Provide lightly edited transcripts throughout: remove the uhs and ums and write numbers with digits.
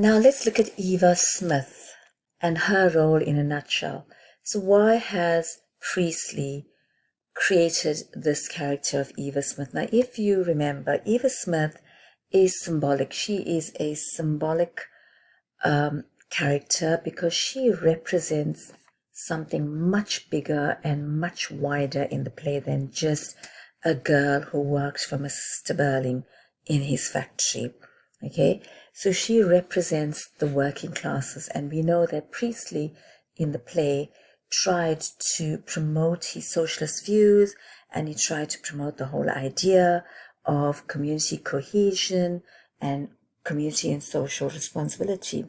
Now let's look at Eva Smith and her role in a nutshell. So why has Priestley created this character of Eva Smith? Now, if you remember, Eva Smith is symbolic. She is a symbolic character because she represents something much bigger and much wider in the play than just a girl who works for Mr. Burling in his factory. Okay, so she represents the working classes, and we know that Priestley in the play tried to promote his socialist views, and he tried to promote the whole idea of community cohesion and community and social responsibility.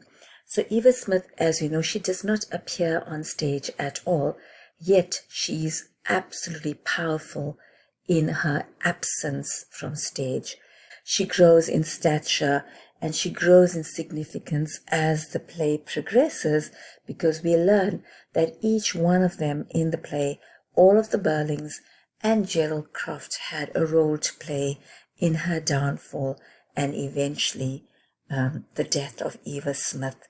So Eva Smith, as we know, she does not appear on stage at all, yet she is absolutely powerful in her absence from stage. She grows in stature and she grows in significance as the play progresses, because we learn that each one of them in the play, all of the Burlings and Gerald Croft, had a role to play in her downfall and eventually the death of Eva Smith.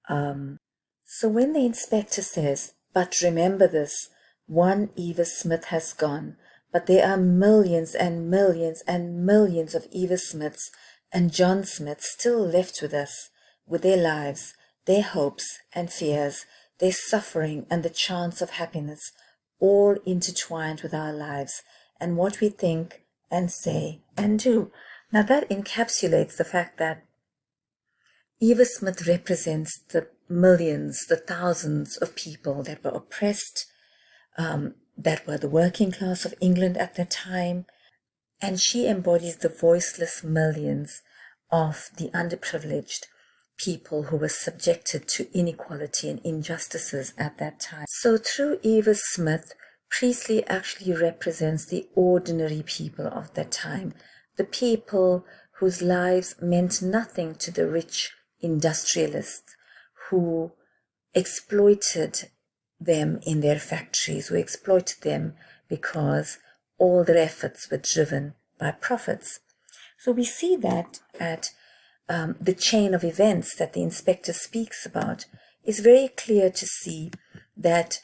So when the inspector says, "But remember this, one Eva Smith has gone, but there are millions and millions and millions of Eva Smiths and John Smiths still left with us, with their lives, their hopes and fears, their suffering and the chance of happiness, all intertwined with our lives and what we think and say and do." Now that encapsulates the fact that Eva Smith represents the millions, the thousands of people that were oppressed, that were the working class of England at the time, and she embodies the voiceless millions of the underprivileged people who were subjected to inequality and injustices at that time. So through Eva Smith, Priestley actually represents the ordinary people of that time, the people whose lives meant nothing to the rich industrialists who exploited them in their factories, who exploited them because all their efforts were driven by profits. So we see that at the chain of events that the inspector speaks about. Is very clear to see that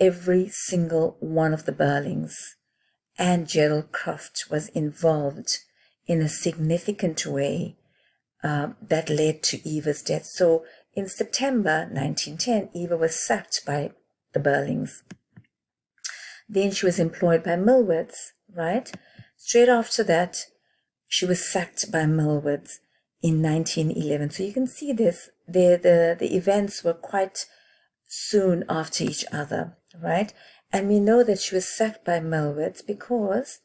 every single one of the Burlings and Gerald Croft was involved in a significant way that led to Eva's death. So in September 1910, Eva was sacked by the Burlings. Then she was employed by Millwards, right? Straight after that, she was sacked by Millwards in 1911. So you can see this, the events were quite soon after each other, right? And we know that she was sacked by Millwards because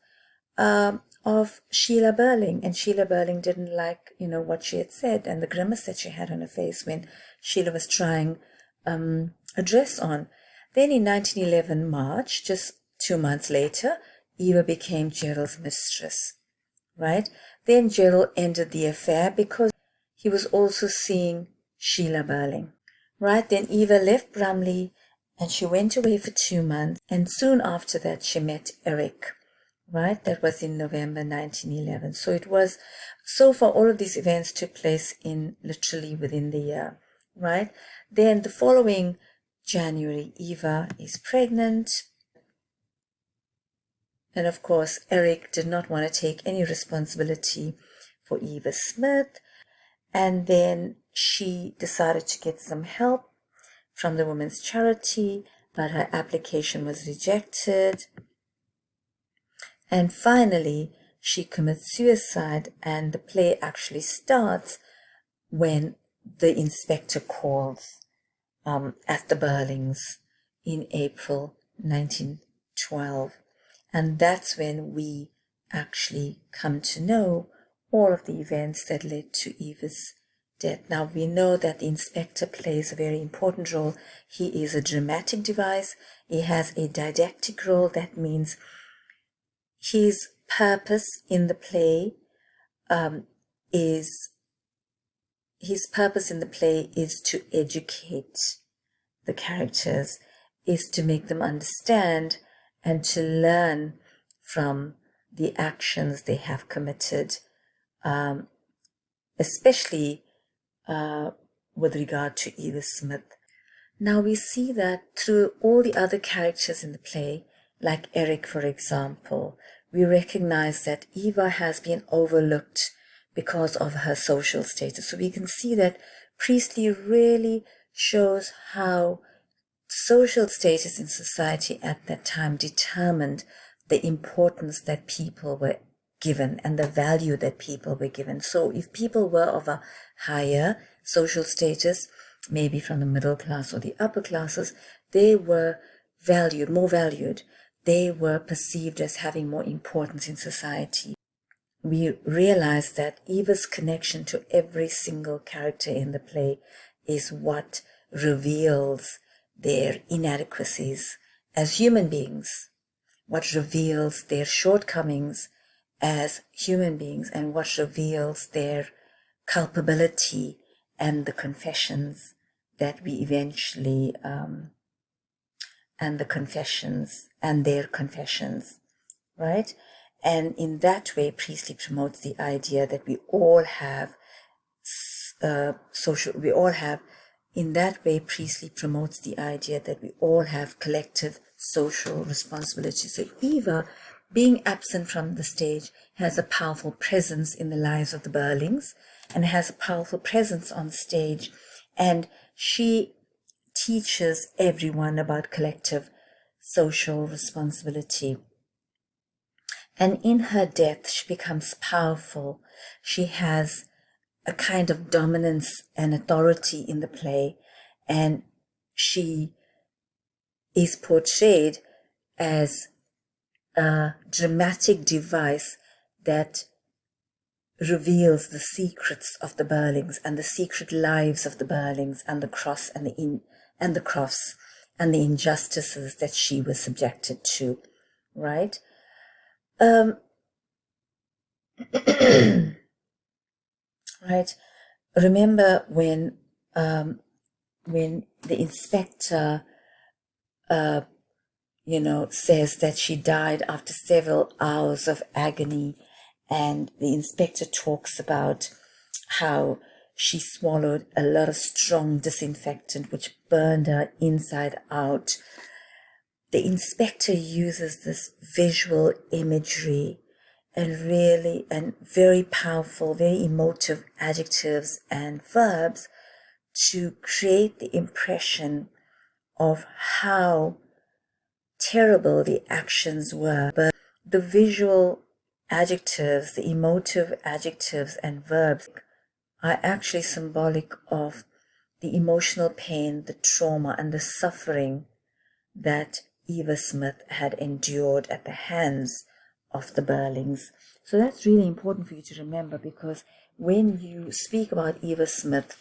of Sheila Burling, and Sheila Burling didn't like, what she had said and the grimace that she had on her face when Sheila was trying a dress on. Then in 1911 March, just 2 months later, Eva became Gerald's mistress, right? Then Gerald ended the affair because he was also seeing Sheila Burling, right? Then Eva left Brumley and she went away for 2 months, and soon after that she met Eric, right? That was in November 1911. So far all of these events took place in literally within the year, right? Then the following January, Eva is pregnant. And of course, Eric did not want to take any responsibility for Eva Smith. And then she decided to get some help from the Women's Charity, but her application was rejected. And finally, she commits suicide, and the play actually starts when the inspector calls at the Burlings in April 1912. And that's when we actually come to know all of the events that led to Eva's death. Now, we know that the inspector plays a very important role. He is a dramatic device. He has a didactic role. That means his purpose in the play is to educate the characters, is to make them understand and to learn from the actions they have committed, especially with regard to Eva Smith. Now we see that through all the other characters in the play, like Eric, for example, we recognize that Eva has been overlooked because of her social status. So we can see that Priestley really shows how social status in society at that time determined the importance that people were given and the value that people were given. So if people were of a higher social status, maybe from the middle class or the upper classes, they were valued, more valued. They were perceived as having more importance in society. We realize that Eva's connection to every single character in the play is what reveals their inadequacies as human beings, what reveals their shortcomings as human beings, and what reveals their culpability and the confessions that we eventually, and their confessions, right? And in that way, Priestley promotes the idea that we all have in that way, Priestley promotes the idea that we all have collective social responsibility. So Eva, being absent from the stage, has a powerful presence in the lives of the Burlings and has a powerful presence on stage. And she teaches everyone about collective social responsibility. And in her death, she becomes powerful. She has a kind of dominance and authority in the play, and she is portrayed as a dramatic device that reveals the secrets of the Burlings and the secret lives of the Burlings and the cross and the crofts and the injustices that she was subjected to, right? Right. Remember when the inspector, says that she died after several hours of agony, and the inspector talks about how she swallowed a lot of strong disinfectant which burned her inside out. The inspector uses this visual imagery and very powerful, very emotive adjectives and verbs to create the impression of how terrible the actions were. But the visual adjectives, the emotive adjectives and verbs are actually symbolic of the emotional pain, the trauma, and the suffering that Eva Smith had endured at the hands of the Burlings. So that's really important for you to remember, because when you speak about Eva Smith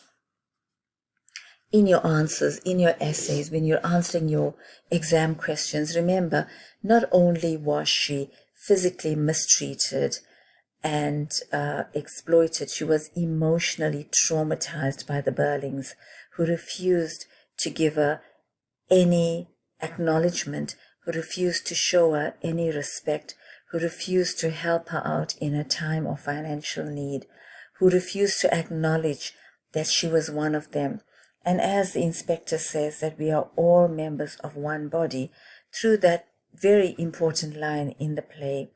in your answers, in your essays, when you're answering your exam questions, remember, not only was she physically mistreated and exploited, she was emotionally traumatized by the Burlings, who refused to give her any acknowledgement, who refused to show her any respect, who refused to help her out in a time of financial need, who refused to acknowledge that she was one of them. And as the inspector says, that we are all members of one body, through that very important line in the play,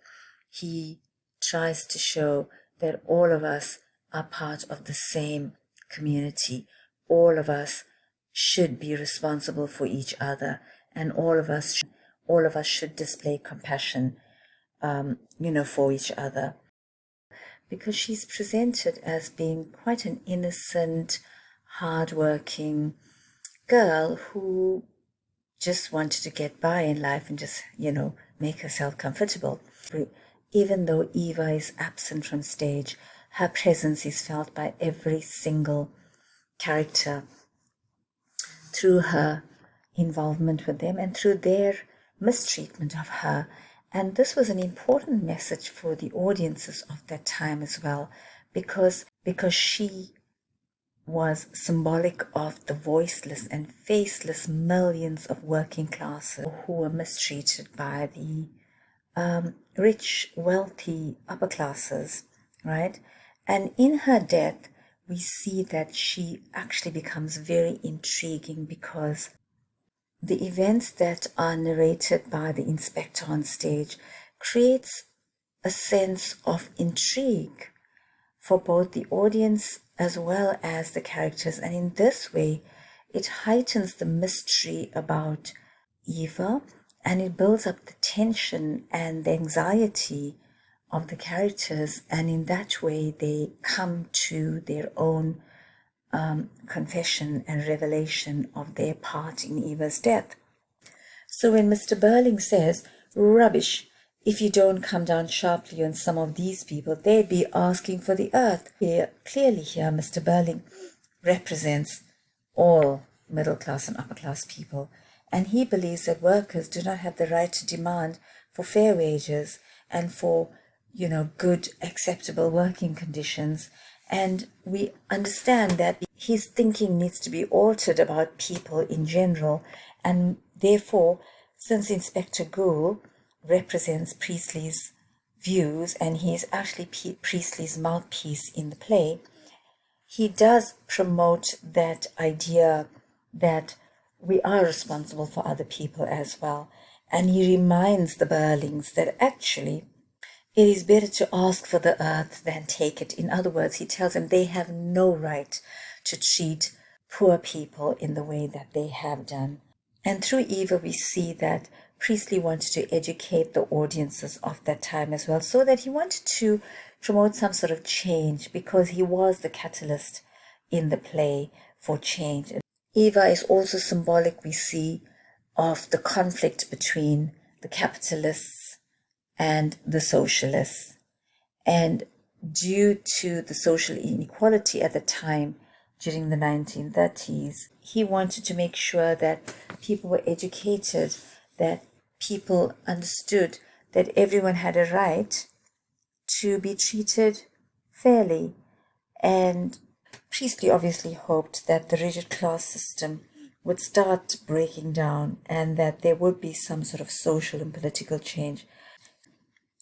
he tries to show that all of us are part of the same community. All of us should be responsible for each other, and all of us should display compassion for each other, because she's presented as being quite an innocent, hardworking girl who just wanted to get by in life and just, make herself comfortable. Even though Eva is absent from stage, her presence is felt by every single character through her involvement with them and through their mistreatment of her. And this was an important message for the audiences of that time as well, because she was symbolic of the voiceless and faceless millions of working classes who were mistreated by the rich, wealthy upper classes, right? And in her death, we see that she actually becomes very intriguing because the events that are narrated by the inspector on stage creates a sense of intrigue for both the audience as well as the characters. And in this way, it heightens the mystery about Eva, and it builds up the tension and the anxiety of the characters. And in that way, they come to their own confession and revelation of their part in Eva's death. So when Mr. Burling says, rubbish, if you don't come down sharply on some of these people, they'd be asking for the earth. Clearly here, Mr. Burling represents all middle class and upper class people. And he believes that workers do not have the right to demand for fair wages and for, good, acceptable working conditions. And we understand that his thinking needs to be altered about people in general. And therefore, since Inspector Gould represents Priestley's views and he is actually Priestley's mouthpiece in the play, he does promote that idea that we are responsible for other people as well. And he reminds the Burlings that actually it is better to ask for the earth than take it. In other words, he tells them they have no right to treat poor people in the way that they have done. And through Eva, we see that Priestley wanted to educate the audiences of that time as well, so that he wanted to promote some sort of change because he was the catalyst in the play for change. Eva is also symbolic, we see, of the conflict between the capitalists and the socialists. And due to the social inequality at the time, during the 1930s, he wanted to make sure that people were educated, that people understood that everyone had a right to be treated fairly. And Priestley obviously hoped that the rigid class system would start breaking down and that there would be some sort of social and political change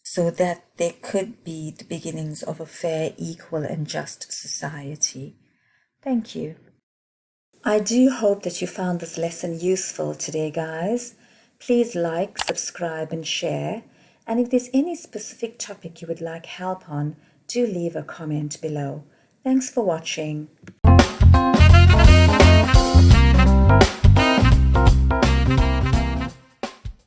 so that there could be the beginnings of a fair, equal, and just society. Thank you. I do hope that you found this lesson useful today, guys. Please like, subscribe, and share. And if there's any specific topic you would like help on, do leave a comment below. Thanks for watching.